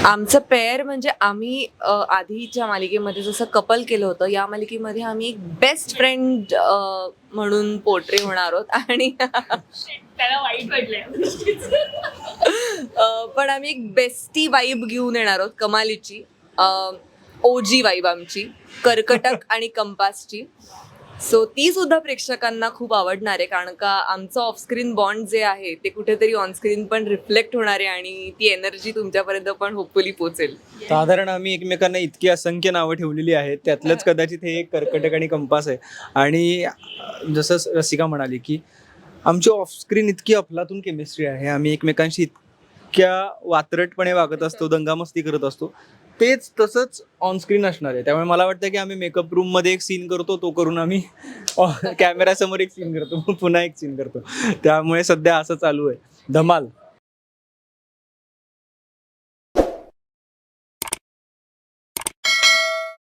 आमचं पेअर म्हणजे आम्ही आधीच्या मालिकेमध्ये जसं कपल केलं होतं, या मालिकेमध्ये आम्ही एक बेस्ट फ्रेंड म्हणून पोर्ट्रे होणार आहोत आणि त्याला वाईट वाटलंय. पण आम्ही एक बेस्टी वाईब घेऊन येणार आहोत कमालीची, ओजी वाईब आमची, कर्कटक आणि कंपासची. सो ती सुद्धा प्रेक्षकांना खूप आवडणार आहे, कारण का आमचं ऑफस्क्रीन बॉन्ड जे आहे ते कुठेतरी ऑनस्क्रीन पण रिफ्लेक्ट होणार आहे आणि ती एनर्जी तुमच्यापर्यंत पण होपफुली पोहोचेल. साधारण आम्ही एकमेकांना इतकी असंख्य नावं ठेवलेली आहेत, त्यातलंच कदाचित हे एक कर्कटक आणि कंपास आहे. आणि जसं रसिका म्हणाली की आमची ऑफस्क्रीन इतकी अफलातून केमिस्ट्री आहे, आम्ही एकमेकांशी इतक्या वात्रटपणे वागत असतो, दंगामस्ती करत असतो, तेच तसंच ऑनस्क्रीन असणार आहे. त्यामुळे मला वाटतं की आम्ही मेकअप रूममध्ये एक सीन करतो, तो करून आम्ही कॅमेऱ्यासमोर एक सीन करतो, पुन्हा एक सीन करतो. त्यामुळे सध्या असं चालू आहे, धमाल.